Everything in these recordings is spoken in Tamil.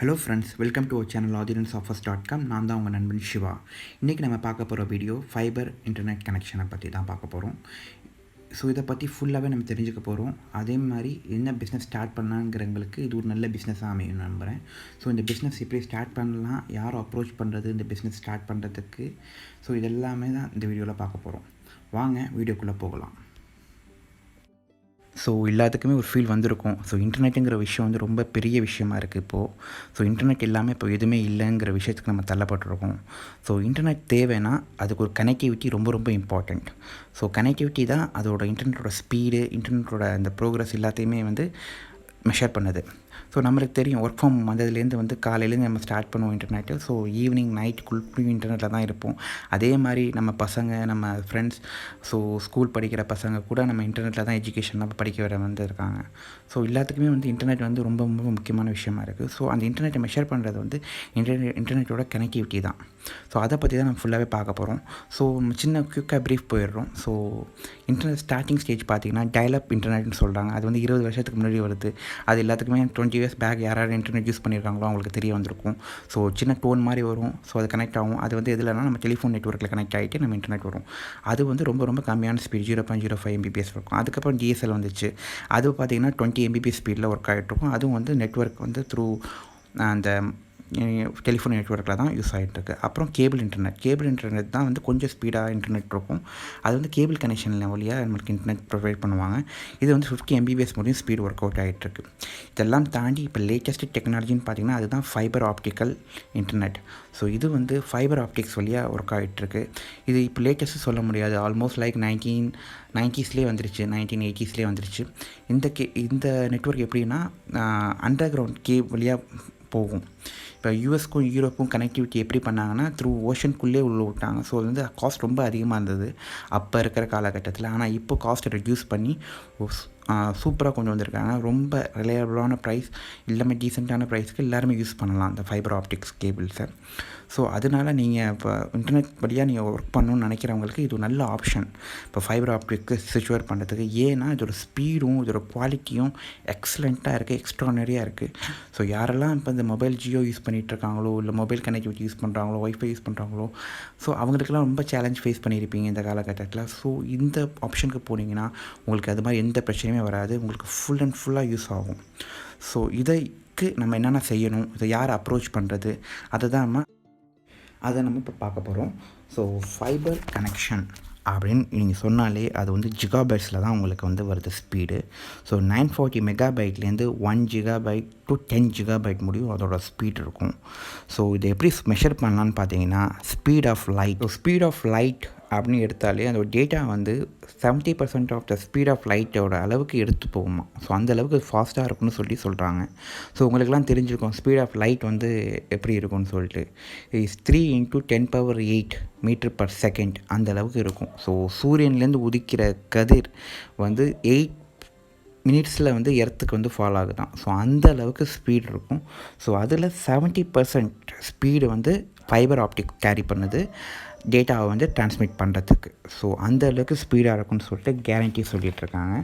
Hello friends, welcome to our channel audienceoffers.com. நான் தான் உங்கள் நண்பன் சிவா. இன்றைக்கி நம்ம பார்க்க போகிற வீடியோ ஃபைபர் இன்டர்நெட் கனெக்ஷனை பற்றி தான் பார்க்க போகிறோம். ஸோ இதை பற்றி ஃபுல்லாகவே நம்ம தெரிஞ்சுக்க போகிறோம். அதே மாதிரி என்ன பிஸ்னஸ் ஸ்டார்ட் பண்ணலாங்கிறவங்களுக்கு இது ஒரு நல்ல பிஸ்னஸாக அமையும் நம்புகிறேன். ஸோ இந்த பிஸ்னஸ் எப்படி ஸ்டார்ட் பண்ணலாம், யாரை அப்ரோச் பண்ணுறது இந்த பிஸ்னஸ் ஸ்டார்ட் பண்ணுறதுக்கு, ஸோ இதெல்லாமே தான் இந்த வீடியோவில் பார்க்க போகிறோம். வாங்க வீடியோக்குள்ளே போகலாம். ஸோ எல்லாத்துக்குமே ஒரு ஃபீல் வந்திருக்கும். ஸோ இன்டர்நெட்டுங்கிற விஷயம் வந்து ரொம்ப பெரிய விஷயமா இருக்குது இப்போது. ஸோ இன்டர்நெட் இல்லாமல் இப்போ எதுவுமே இல்லைங்கிற விஷயத்துக்கு நம்ம தள்ளப்பட்டிருக்கோம். ஸோ இன்டர்நெட் தேவைன்னா அதுக்கு ஒரு கனெக்டிவிட்டி ரொம்ப ரொம்ப இம்பார்ட்டண்ட். ஸோ கனெக்டிவிட்டி தான் அதோட இன்டர்நெட்டோட ஸ்பீடு, இன்டர்நெட்டோட அந்த ப்ரோக்ரஸ் எல்லாத்தையுமே வந்து மெஷர் பண்ணுது. ஸோ நம்மளுக்கு தெரியும், ஒர்க் ஃப்ரம் வந்ததுலேருந்து வந்து காலையிலேருந்து நம்ம ஸ்டார்ட் பண்ணுவோம் இன்டர்நெட்டு. ஸோ ஈவினிங் நைட்டுக்குள்ளே இன்டர்நெட்டில் தான் இருப்போம். அதே மாதிரி நம்ம பசங்க, நம்ம ஃப்ரெண்ட்ஸ், ஸோ ஸ்கூல் படிக்கிற பசங்க கூட நம்ம இன்டர்நெட்டில் தான் எஜுகேஷன்லாம் படிக்க வர வந்து இருக்காங்க. ஸோ எல்லாத்துக்குமே வந்து இன்டர்நெட் வந்து ரொம்ப ரொம்ப முக்கியமான விஷயமா இருக்குது. ஸோ அந்த இன்டர்நெட்டை மெஷர் பண்ணுறது வந்து இன்டர்நெட்டோட கனெக்டிவிட்டி தான். ஸோ அதை பற்றி தான் நம்ம ஃபுல்லாகவே பார்க்க போகிறோம். ஸோ நம்ம சின்ன குயிக்காக ப்ரீஃப் போயிடுறோம். ஸோ இன்டர்நெட் ஸ்டார்டிங் ஸ்டேஜ் பார்த்திங்கன்னா டயல்-அப் இன்டர்நெட்னு சொல்கிறாங்க. அது வந்து 20 வருஷத்துக்கு முன்னாடி வருது. அது எல்லாத்துக்குமே 20 இயர்ஸ் பேக் யாராவது இன்டர்நெட் யூஸ் பண்ணியிருக்காங்களோ அவங்களுக்கு தெரிய வந்திருக்கும். ஸோ சின்ன டோன் மாதிரி வரும். ஸோ அது கனெக்ட் ஆகும். அது வந்து எதுலனா நம்ம டெலிஃபோன் நெட்வொர்க்கில் கனெக்ட் ஆகிட்டு நம்ம இன்டர்நெட் வரும். அது வந்து ரொம்ப ரொம்ப கம்மியான ஸ்பீட், 0.05 Mbps இருக்கும். அதுக்கப்புறம் DSL வந்துச்சு. அது பார்த்திங்கன்னா 20 Mbps ஸ்பீடில் ஒர்க் ஆகிட்ருக்கும். அதுவும் வந்து நெட்வொர்க் வந்து த்ரூ அந்த டெலிஃபோன் நெட்வொர்க்கில் தான் யூஸ் ஆகிட்டுருக்கு. அப்புறம் கேபிள் இன்டர்நெட் தான் வந்து கொஞ்சம் ஸ்பீடாக இன்டர்நெட் இருக்கும். அது வந்து கேபிள் கனெக்ஷன் வழியாக நம்மளுக்கு இன்டர்நெட் ப்ரொவைட் பண்ணுவாங்க. இது வந்து 50 Mbps முடியும் ஸ்பீடு ஒர்க் அவுட் ஆகிட்டுருக்கு. இதெல்லாம் தாண்டி இப்போ லேட்டஸ்ட் டெக்னாலஜின்னு பார்த்திங்கன்னா அதுதான் ஃபைபர் ஆப்டிக்கல் இன்டர்நெட். ஸோ இது வந்து ஃபைபர் ஆப்டிக்ஸ் வழியாக ஒர்க் ஆகிட்டுருக்கு. இது இப்போ லேட்டஸ்ட்டு சொல்ல முடியாது. ஆல்மோஸ்ட் லைக் 1990s வந்துருச்சு, 1980s வந்துருச்சு. இந்த நெட்வொர்க் எப்படின்னா அண்டர் கிரவுண்ட் வழியாக போகும். இப்போ யூஎஸ்க்கும் யூரோப்புக்கும் கனெக்டிவிட்டி எப்படி பண்ணாங்கன்னா த்ரூ ஓஷனுக்குள்ளே உள்ள விட்டாங்க. ஸோ அது வந்து காஸ்ட் ரொம்ப அதிகமாக இருந்தது அப்போ இருக்கிற காலகட்டத்தில். ஆனால் இப்போ காஸ்ட்டை ரெடியூஸ் பண்ணி சூப்பராக கொண்டு வந்திருக்காங்க. ரொம்ப ரிலையபிளான ப்ரைஸ், எல்லாமே டீசெண்டான ப்ரைஸ்க்கு எல்லாருமே யூஸ் பண்ணலாம் அந்த ஃபைபர் ஆப்டிக்ஸ் கேபிள்ஸை. ஸோ அதனால் நீங்கள் இப்போ இன்டர்நெட் வழியாக நீங்கள் ஒர்க் பண்ணணும்னு நினைக்கிறவங்களுக்கு இது ஒரு நல்ல ஆப்ஷன் இப்போ ஃபைபர் ஆப்டிக்கு சிச்சுவேட் பண்ணுறதுக்கு. ஏன்னா இதோட ஸ்பீடும் இதோட குவாலிட்டியும் எக்ஸலண்ட்டாக இருக்குது, எக்ஸ்ட்ரானரியாக இருக்குது. ஸோ யாரெல்லாம் இப்போ இந்த மொபைல் ஜியோ யூஸ் பண்ணிகிட்ருக்காங்களோ, இல்லை மொபைல் கனெக்டிவிட்டி யூஸ் பண்ணுறாங்களோ, ஒய்ஃபை யூஸ் பண்ணுறாங்களோ, ஸோ அவங்களுக்கெல்லாம் ரொம்ப சேலஞ்ச் ஃபேஸ் பண்ணியிருப்பீங்க இந்த காலகட்டத்தில். ஸோ இந்த ஆப்ஷனுக்கு போனீங்கன்னா உங்களுக்கு அது மாதிரி எந்த பிரச்சனையுமே வராது. உங்களுக்கு ஃபுல் அண்ட் ஃபுல்லாக யூஸ் ஆகும். ஸோ இதுக்கு நம்ம என்னென்ன செய்யணும், இதை யாரை அப்ரோச் பண்ணுறது, அதை நம்ம இப்போ பார்க்க போகிறோம். ஸோ ஃபைபர் கனெக்ஷன் அப்படின்னு நீங்கள் சொன்னாலே அது வந்து ஜிகாபைட்ஸில் தான் உங்களுக்கு வந்து வருது speed. So 940 மெகாபைட்லேருந்து 1 GB to 10 GB முடியும் அதோட ஸ்பீட் இருக்கும். ஸோ இதை எப்படி மெஷர் பண்ணலான்னு பார்த்தீங்கன்னா ஸ்பீட் ஆஃப் லைட் அப்படின்னு எடுத்தாலே அதோட டேட்டா வந்து 70% ஆஃப் த ஸ்பீட் ஆஃப் லைட்டோட அளவுக்கு எடுத்து போகுமா. ஸோ அந்த அளவுக்கு ஃபாஸ்ட்டாக இருக்குன்னு சொல்கிறாங்க. ஸோ உங்களுக்கெல்லாம் தெரிஞ்சிருக்கும் ஸ்பீட் ஆஃப் லைட் வந்து எப்படி இருக்கும்னு சொல்லிட்டு. இஸ் 3 × 10⁸ மீட்டர்/செகண்ட் அந்த அளவுக்கு இருக்கும். ஸோ சூரியன்லேருந்து உதிக்கிற கதிர் வந்து 8 மினிட்ஸில் வந்து எர்த்துக்கு வந்து ஃபால் ஆகுதான். ஸோ அந்த அளவுக்கு ஸ்பீட் இருக்கும். ஸோ அதில் 70% ஸ்பீடு வந்து ஃபைபர் ஆப்டிக் கேரி பண்ணுது டேட்டாவை வந்து டிரான்ஸ்மிட் பண்ணுறதுக்கு. ஸோ அந்த அளவுக்கு ஸ்பீடாக இருக்கும்னு சொல்லிட்டு கேரண்டி சொல்லிகிட்ருக்காங்க.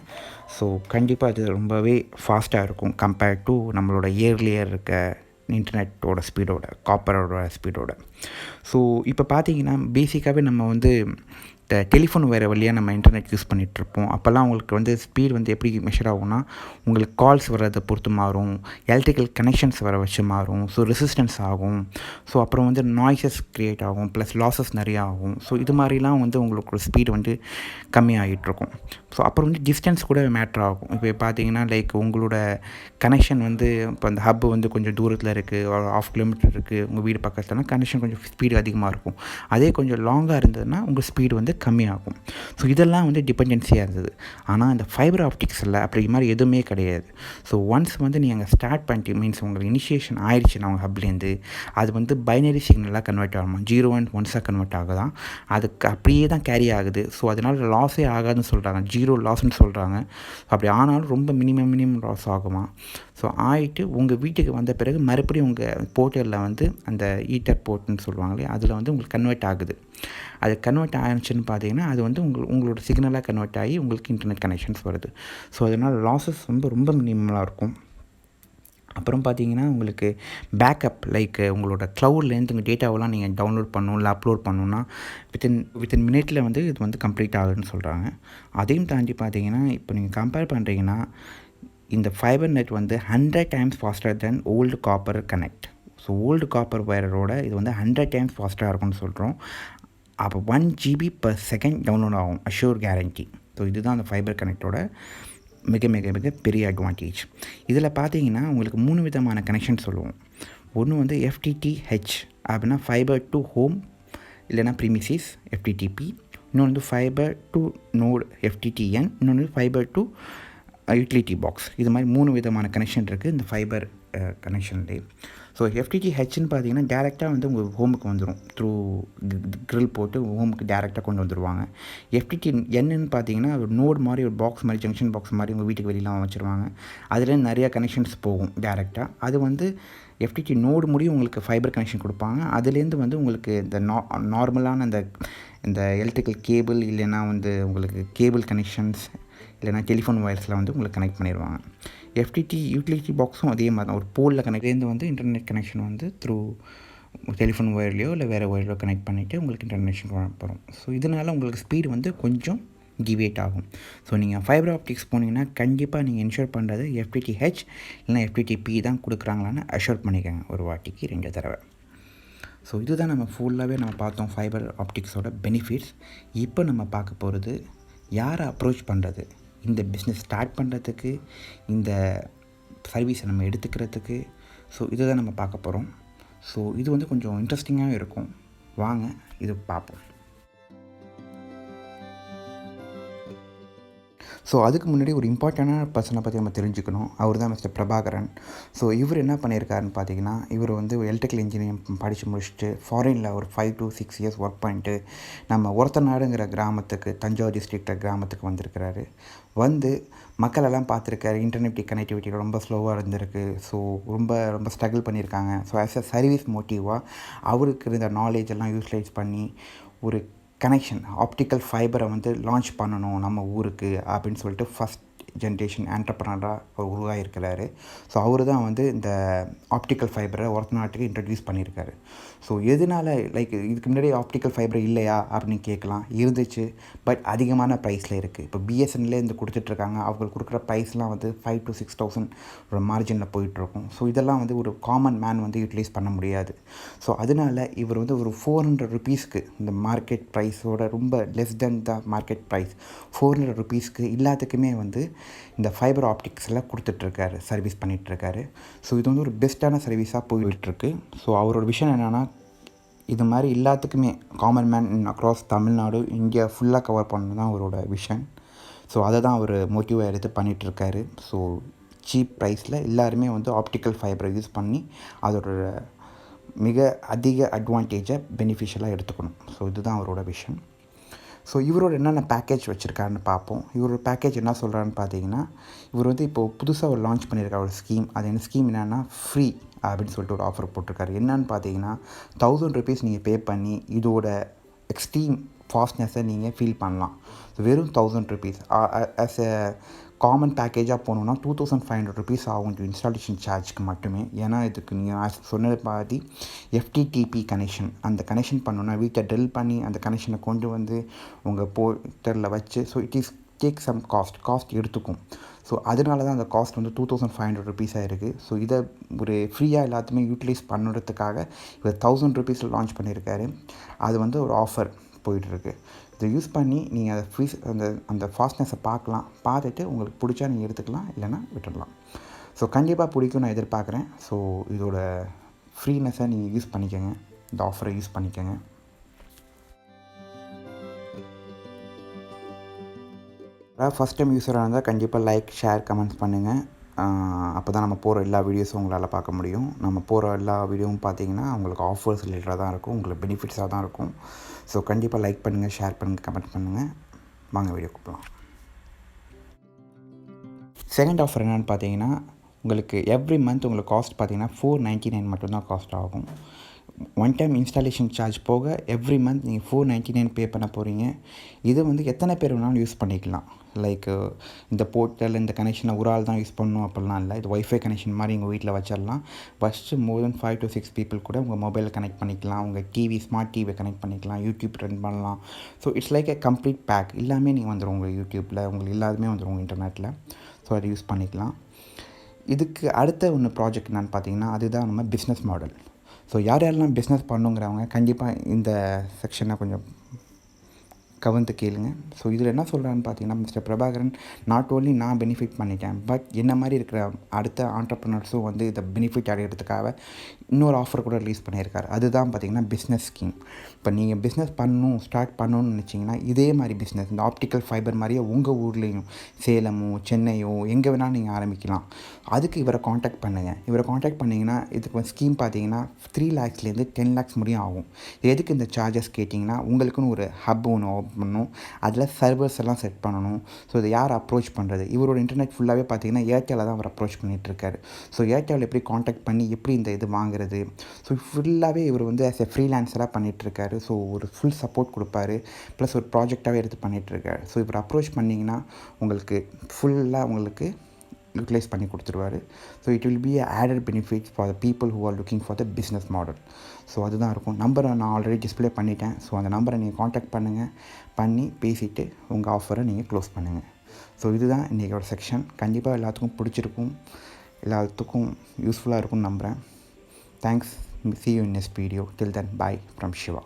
ஸோ கண்டிப்பாக அது ரொம்பவே ஃபாஸ்ட்டாக இருக்கும் கம்பேர்ட் டு நம்மளோட இயர்லியர் இருக்க இன்டர்நெட்டோட ஸ்பீடோட, காப்பரோட ஸ்பீடோட. ஸோ இப்போ பார்த்தீங்கன்னா பேசிக்காகவே நம்ம வந்து டெலிஃபோன் வேறு வழியாக நம்ம இன்டர்நெட் யூஸ் பண்ணிகிட்ருப்போம். அப்போல்லாம் உங்களுக்கு வந்து ஸ்பீட் வந்து எப்படி மெஷர் ஆகும்னா உங்களுக்கு கால்ஸ் வர்றதை பொறுத்து மாறும், எலக்ட்ரிக்கல் கனெக்ஷன்ஸ் வர வச்சு மாறும். ஸோ ரெசிஸ்டன்ஸ் ஆகும். ஸோ அப்புறம் வந்து நாய்ஸஸ் க்ரியேட் ஆகும், ப்ளஸ் லாஸஸ் நிறையா ஆகும். ஸோ இது மாதிரிலாம் வந்து உங்களுக்கு ஸ்பீடு வந்து கம்மியாகிட்ருக்கும். ஸோ அப்புறம் வந்து டிஸ்டன்ஸ் கூட மேட்ரு ஆகும். இப்போ பார்த்தீங்கன்னா லைக் உங்களோட கனெக்ஷன் வந்து இப்போ அந்த ஹப்பு வந்து கொஞ்சம் தூரத்தில் இருக்குது, ஒரு 1/2 கிலோமீட்டர் இருக்குது உங்கள் வீடு பக்கத்துலனா கனெக்ஷன் கொஞ்சம் ஸ்பீடு அதிகமாக இருக்கும். அதே கொஞ்சம் லாங்காக இருந்ததுன்னா உங்கள் ஸ்பீடு வந்து கம்மியாகும். ஸோ இதெல்லாம் வந்து டிபெண்டன்சியாக இருந்தது. ஆனால் இந்த ஃபைபர் ஆப்டிக்ஸில் அப்படி மாதிரி எதுவுமே கிடையாது. ஸோ ஒன்ஸ் வந்து நீங்கள் ஸ்டார்ட் பண்ணிட்டு மீன்ஸ் உங்களுக்கு இனிஷியேஷன் ஆயிடுச்சுன்னா அவங்க ஹப்லேருந்து அது வந்து பைனரி சிக்னலாக கன்வெர்ட் ஆகுமா, 0 and 1 கன்வெர்ட் ஆகுதான். அதுக்கு அப்படியே தான் கேரி ஆகுது. ஸோ அதனால் லாஸே ஆகாதுன்னு சொல்கிறாங்க, 0 லாஸ்ன்னு சொல்கிறாங்க. அப்படி ஆனாலும் ரொம்ப மினிமம் லாஸ் ஆகுமா. ஸோ ஆகிட்டு உங்கள் வீட்டுக்கு வந்த பிறகு மறுபடியும் உங்கள் போர்ட்டலில் வந்து அந்த ஈத்தர் போர்ட்னு சொல்லுவாங்களே அதில் வந்து உங்களுக்கு கன்வெர்ட் ஆகுது. அது கன்வெர்ட் ஆகிடுச்சுன்னு பார்த்தீங்கன்னா அது வந்து உங்களோட சிக்னலாக கன்வெர்ட் ஆகி உங்களுக்கு இன்டர்நெட் கனெக்ஷன்ஸ் வருது. ஸோ அதனால் லாஸஸ் ரொம்ப ரொம்ப மினிமலாக இருக்கும். அப்புறம் பார்த்தீங்கன்னா உங்களுக்கு பேக்கப் லைக் உங்களோட க்ளவுட்லேருந்து உங்கள் டேட்டாவெல்லாம் நீங்கள் டவுன்லோட் பண்ணணும் இல்லை அப்லோட் பண்ணணுன்னா வித்தின் மினிட்டில் வந்து இது வந்து கம்ப்ளீட் ஆகுதுன்னு சொல்கிறாங்க. அதையும் தாண்டி பார்த்தீங்கன்னா இப்போ நீங்கள் கம்பேர் பண்ணுறீங்கன்னா இந்த ஃபைபர் நெட் வந்து 100 times faster than old copper connect. So old copper வயரோட இது வந்து 100 டைம்ஸ் ஃபாஸ்ட்டாக இருக்கும்னு சொல்கிறோம். அப்போ 1 GB per செகண்ட் டவுன்லோட் ஆகும், அஷ்யூர் கேரண்டி. ஸோ இதுதான் அந்த ஃபைபர் கனெக்டோட மிக மிக மிக பெரிய அட்வான்டேஜ். இதில் பார்த்தீங்கன்னா உங்களுக்கு 3 விதமான கனெக்ஷன் சொல்லுவோம். ஒன்று வந்து FTTH அப்படின்னா ஃபைபர் டு ஹோம் இல்லைனா ப்ரீமிசிஸ் FTTP. இன்னொன்று வந்து ஃபைபர் டு நோட் FTTN. இன்னொன்று ஃபைபர் டு யூட்டிலிட்டி பாக்ஸ். இது மாதிரி 3 விதமான கனெக்ஷன் இருக்குது இந்த ஃபைபர் கனெக்ஷன்லேயே. ஸோ FTTHன்னு பார்த்தீங்கன்னா டேரெக்டாக வந்து உங்கள் ஹோமுக்கு வந்துடும், த்ரூ க்ரில் போட்டு ஹோமுக்கு டேரெக்டாக கொண்டு வந்துடுவாங்க. FTTNன்னு பார்த்தீங்கன்னா ஒரு நோட் மாதிரி, ஒரு பாக்ஸ் மாதிரி, ஜங்ஷன் பாக்ஸ் மாதிரி உங்கள் வீட்டுக்கு வெளியெலாம் வச்சுருவாங்க. அதில் நிறையா கனெக்ஷன்ஸ் போகும் டேரெக்டாக. அது வந்து FTT நோடு முடியும் உங்களுக்கு ஃபைபர் கனெக்ஷன் கொடுப்பாங்க. அதுலேருந்து வந்து உங்களுக்கு இந்த நார்மலான இந்த எலக்ட்ரிக்கல் கேபிள் இல்லைன்னா வந்து உங்களுக்கு கேபிள் கனெக்ஷன்ஸ் இல்லைனா டெலிஃபோன் ஒயர்ஸில் வந்து உங்களுக்கு கனெக்ட் பண்ணிடுவாங்க. FTT யூட்டிலிட்டி பாக்ஸும் அதே மாதிரி தான், ஒரு போலில் கனெக்ட்லேருந்து வந்து இன்டர்நெட் கனெக்ஷன் வந்து த்ரூ டெலிஃபோன் ஒயர்லையோ இல்லை வேறு ஒயர்லையோ கனெக்ட் பண்ணிவிட்டு உங்களுக்கு இன்டர்நெட் வரும். ஸோ இதனால் உங்களுக்கு ஸ்பீடு வந்து கொஞ்சம் டிவேட் ஆகும். ஸோ நீங்கள் ஃபைபர் ஆப்டிக்ஸ் போனீங்கன்னா கண்டிப்பாக நீங்கள் இன்ஷூர் பண்ணுறது FTTH இல்லைனா FTTP தான் கொடுக்குறாங்களான்னு அஷ்யூர் பண்ணிக்கோங்க, ஒரு வாட்டிக்கு 2 தடவை. ஸோ இதுதான் நம்ம ஃபுல்லாகவே நம்ம பார்த்தோம் ஃபைபர் ஆப்டிக்ஸோட பெனிஃபிட்ஸ். இப்போ நம்ம பார்க்க போகிறது யாரை அப்ரோச் பண்ணுறது, இந்த பிஸ்னஸ் ஸ்டார்ட் பண்ணுறதுக்கு, இந்த சர்வீஸை நம்ம எடுத்துக்கிறதுக்கு. ஸோ இதை தான் நம்ம பார்க்க போகிறோம். ஸோ இது வந்து கொஞ்சம் இன்ட்ரெஸ்டிங்காகவும் இருக்கும். வாங்க இது பார்ப்போம். ஸோ அதுக்கு முன்னாடி ஒரு இம்பார்ட்டண்டான பர்சனை பற்றி நம்ம தெரிஞ்சுக்கணும். அவர் தான் மிஸ்டர் பிரபாகரன். ஸோ இவர் என்ன பண்ணியிருக்காருன்னு பார்த்தீங்கன்னா, இவர் வந்து எலக்ட்ரிக்கல் இன்ஜினியரிங் படித்து முடிச்சுட்டு ஃபாரினில் ஒரு 5 to 6 years ஒர்க் பண்ணிட்டு நம்ம ஒரத்தநாடுங்கிற கிராமத்துக்கு, தஞ்சாவூர் டிஸ்ட்ரிக்ட் கிராமத்துக்கு வந்திருக்கிறாரு. வந்து மக்களெல்லாம் பார்த்துருக்காரு. இன்டர்நெட் கனெக்டிவிட்டி ரொம்ப ஸ்லோவாக இருந்திருக்கு. ஸோ ரொம்ப ஸ்ட்ரகிள் பண்ணியிருக்காங்க. ஸோ ஆஸ் அ சர்வீஸ் மோட்டிவாக அவருக்கு இருந்த நாலேஜ் எல்லாம் யூட்டிலைஸ் பண்ணி ஒரு கனெக்ஷன் ஆப்டிக்கல் ஃபைபரை வந்து லான்ச் பண்ணணும் நம்ம ஊருக்கு அப்படின்னு சொல்லிட்டு ஃபஸ்ட் ஜென்ரேஷன் ஆண்டர்ப்ரனராக உருவாகிருக்கிறாரு. ஸோ அவர் தான் வந்து இந்த ஆப்டிக்கல் ஃபைபரை ஒரத்தநாட்டுக்கு இன்ட்ரடியூஸ் பண்ணியிருக்காரு. ஸோ எதனால் லைக் இதுக்கு முன்னாடி ஆப்டிக்கல் ஃபைபர் இல்லையா அப்படின்னு கேட்கலாம். இருந்துச்சு, பட் அதிகமான ப்ரைஸில் இருக்குது. இப்போ BSNL இந்த கொடுத்துட்ருக்காங்க. அவங்க கொடுக்குற ப்ரைஸ்லாம் வந்து 5,000 to 6,000 ஒரு மார்ஜினில் போயிட்டுருக்கும். ஸோ இதெல்லாம் வந்து ஒரு காமன் மேன் வந்து யூட்டிலைஸ் பண்ண முடியாது. ஸோ அதனால் இவர் வந்து ஒரு 400 rupeesக்கு இந்த மார்க்கெட் ப்ரைஸோட ரொம்ப less than the market price 400 rupeesக்கு எல்லாத்துக்குமே வந்து இந்த ஃபைபர் ஆப்டிக்ஸில் கொடுத்துட்ருக்காரு, சர்வீஸ் பண்ணிகிட்ருக்காரு. ஸோ இது வந்து ஒரு பெஸ்ட்டான சர்வீஸாக போயிட்டுருக்கு. ஸோ அவரோட விஷயம் என்னென்னா, இது மாதிரி எல்லாத்துக்குமே common man across Tamil Nadu, India ஃபுல்லாக கவர் பண்ணணும் தான் அவரோட விஷன். ஸோ அதை தான் அவர் மோட்டிவாக எடுத்து பண்ணிகிட்ருக்காரு. ஸோ சீப் ப்ரைஸில் எல்லாருமே வந்து ஆப்டிக்கல் ஃபைபரை யூஸ் பண்ணி அதோட மிக அதிக அட்வான்டேஜை பெனிஃபிஷியலாக எடுத்துக்கணும். ஸோ இதுதான் அவரோட விஷன். ஸோ இவரோட என்னென்ன பேக்கேஜ் வச்சுருக்காருன்னு பார்ப்போம். இவரோட பேக்கேஜ் என்ன சொல்கிறான்னு பார்த்தீங்கன்னா, இவர் வந்து இப்போது புதுசாக ஒரு லான்ச் பண்ணியிருக்காரு ஒரு ஸ்கீம். அது என்ன ஸ்கீம் என்னென்னா, ஃப்ரீ அப்படின்னு சொல்லிட்டு ஒரு ஆஃபர் போட்டிருக்காரு. என்னன்னு பார்த்தீங்கன்னா, 1000 rupees நீங்கள் பே பண்ணி இதோட எக்ஸ்ட்ரீம் ஃபாஸ்ட்னஸை நீங்கள் ஃபீல் பண்ணலாம். ஸோ வெறும் 1000 rupees. ஆஸ் எ காமன் பேக்கேஜாக போகணுன்னா 2500 rupees ஆகும் இன்ஸ்டாலேஷன் சார்ஜ்க்கு மட்டுமே. ஏன்னா இதுக்கு நீங்கள் சொன்னது பாதி FTTP கனெக்ஷன், அந்த கனெக்ஷன் பண்ணணுன்னா வீட்டை ட்ரில் பண்ணி அந்த கனெக்ஷனை கொண்டு வந்து உங்கள் போர்ட்டரில் வச்சு, so it is take some cost எடுத்துக்கும். ஸோ அதனால தான் அந்த காஸ்ட் வந்து 2500 rupees இருக்குது. ஸோ இதை ஒரு ஃப்ரீயாக எல்லாத்துமே யூட்டிலைஸ் பண்ணுறதுக்காக இவர் 1000 rupees லான்ச் பண்ணியிருக்காரு. அது வந்து ஒரு ஆஃபர் போயிட்டுருக்கு. இதை யூஸ் பண்ணி நீங்கள் அதை அந்த ஃபாஸ்ட்னஸை பார்த்துட்டு உங்களுக்கு பிடிச்சா நீங்கள் எடுத்துக்கலாம், இல்லைனா விட்டுடலாம். ஸோ கண்டிப்பாக பிடிக்கும் நான் எதிர்பார்க்குறேன். ஸோ இதோட ஃப்ரீனஸை நீங்கள் யூஸ் பண்ணிக்கோங்க, இந்த ஆஃபரை யூஸ் பண்ணிக்கோங்க. ஃபஸ்ட் டைம் யூஸராக இருந்தால் கண்டிப்பாக லைக், ஷேர், கமெண்ட்ஸ் பண்ணுங்கள். அப்போ தான் நம்ம போகிற எல்லா வீடியோஸும் உங்களால் பார்க்க முடியும். நம்ம போகிற எல்லா வீடியோவும் பார்த்தீங்கன்னா உங்களுக்கு ஆஃபர்ஸ் ரிலேட்டடாக தான் இருக்கும், உங்களுக்கு பெனிஃபிட்ஸாக தான் இருக்கும். ஸோ கண்டிப்பாக லைக் பண்ணுங்கள், ஷேர் பண்ணுங்கள், கமெண்ட் பண்ணுங்கள். வாங்க வீடியோக்கு போகலாம். செகண்ட் ஆஃபர் என்னென்னு பார்த்தீங்கன்னா, உங்களுக்கு எவ்ரி மந்த் உங்களுக்கு காஸ்ட் பார்த்தீங்கன்னா 499 மட்டும்தான் காஸ்ட் ஆகும். ஒன் டைம் இன்ஸ்டாலேஷன் சார்ஜ் போக எவ்ரி மந்த் நீங்கள் $499 பே பண்ண போகிறீங்க. இது வந்து எத்தனை பேர் வேணாலும் யூஸ் பண்ணிக்கலாம். லைக் இந்த போர்ட்டல் இந்த கனெக்ஷனை ஒரு ஆள் தான் யூஸ் பண்ணணும் அப்படிலாம் இல்லை. இது ஒய்ஃபை கனெக்ஷன் மாதிரி உங்கள் வீட்டில் வச்சிடலாம். First more than 5 to 6 people கூட உங்கள் மொபைலில் கனெக்ட் பண்ணிக்கலாம். உங்கள் டிவி ஸ்மார்ட் டிவியை கனெக்ட் பண்ணிக்கலாம். யூடியூப் ரன் பண்ணலாம். So it's like a complete pack. எல்லாமே நீங்கள் வந்துடும் உங்கள் யூடியூப்பில், உங்களுக்கு எல்லாருமே வந்துடும் உங்கள் இன்டர்நெட்டில். ஸோ அதை யூஸ் பண்ணிக்கலாம். இதுக்கு அடுத்த ஒன்று ப்ராஜெக்ட் என்னென்னு பார்த்தீங்கன்னா, அதுதான் நம்ம பிஸ்னஸ் மாடல். ஸோ யார் யாரெல்லாம் பிஸ்னஸ் பண்ணுங்கிறவங்க கண்டிப்பாக இந்த செக்ஷனை கொஞ்சம் கவர்ந்து கேளுங்க. ஸோ இதில் என்ன சொல்கிறான்னு பார்த்தீங்கன்னா, மிஸ்டர் பிரபாகரன் நாட் ஓன்லி நான் பெனிஃபிட் பண்ணிட்டேன், பட் என்ன மாதிரி இருக்கிற அடுத்த ஆண்டர்ப்ரனர்ஸும் வந்து இதை பெனிஃபிட் அடைகிறதுக்காக இன்னொரு ஆஃபர் கூட ரிலீஸ் பண்ணியிருக்காரு. அதுதான் பார்த்திங்கன்னா பிஸ்னஸ் ஸ்கீம். இப்போ நீங்கள் பிஸ்னஸ் ஸ்டார்ட் பண்ணணும்னு நினச்சிங்கன்னா, இதே மாதிரி பிஸ்னஸ் இந்த ஆப்டிக்கல் ஃபைபர் மாதிரியே உங்கள் ஊர்லேயும் சேலமோ சென்னையோ எங்கே வேணாலும் நீங்கள் ஆரம்பிக்கலாம். அதுக்கு இவரை காண்டாக்ட் பண்ணுங்கள். இவரை காண்டாக்ட் பண்ணிங்கன்னா இதுக்கு ஸ்கீம் பார்த்தீங்கன்னா 3 lakhsலேருந்து 10 lakhs முடியும் ஆகும். எதுக்கு இந்த சார்ஜஸ் கேட்டிங்கன்னா, உங்களுக்குன்னு ஒரு ஹப் ஒன்று ஓப்பன் பண்ணணும். அதில் சர்வர்ஸ் எல்லாம் செட் பண்ணணும். ஸோ இதை யார் அப்ரோச் பண்ணுறது? இவரோட இன்டர்நெட் ஃபுல்லாகவே பார்த்தீங்கன்னா ஏர்டெல்லை தான் அவர் அப்ரோச் பண்ணிகிட்ருக்காரு. ஸோ ஏர்டெல் எப்படி காண்டாக்ட் பண்ணி எப்படி இந்த இது வாங்குறது? ஸோ ஃபுல்லாகவே இவர் வந்து ஆஸ் எ ஃப்ரீலான்ஸராக பண்ணிகிட்ருக்காரு. ஸோ ஒரு ஃபுல் சப்போர்ட் கொடுப்பாரு. ப்ளஸ் ஒரு ப்ராஜெக்டாகவே எடுத்து பண்ணிகிட்ருக்காரு. ஸோ இவர் அப்ரோச் பண்ணிங்கன்னா உங்களுக்கு ஃபுல்லாக உங்களுக்கு யூட்டிலைஸ் பண்ணி கொடுத்துருவார். So it will be added benefits for the people who are looking for the business model. So அதுதான் இருக்கும். நம்பரை நான் ஆல்ரெடி டிஸ்பிளே பண்ணிட்டேன். ஸோ அந்த நம்பரை நீங்கள் காண்டாக்ட் பண்ணுங்கள். பண்ணி பேசிவிட்டு உங்கள் ஆஃபரை நீங்கள் க்ளோஸ் பண்ணுங்கள். ஸோ இதுதான் இன்றைக்கோட செக்ஷன். கண்டிப்பாக எல்லாத்துக்கும் பிடிச்சிருக்கும், எல்லாத்துக்கும் யூஸ்ஃபுல்லாக இருக்கும்னு நம்புகிறேன். Thanks. See you in this video. Till then, bye from Shiva.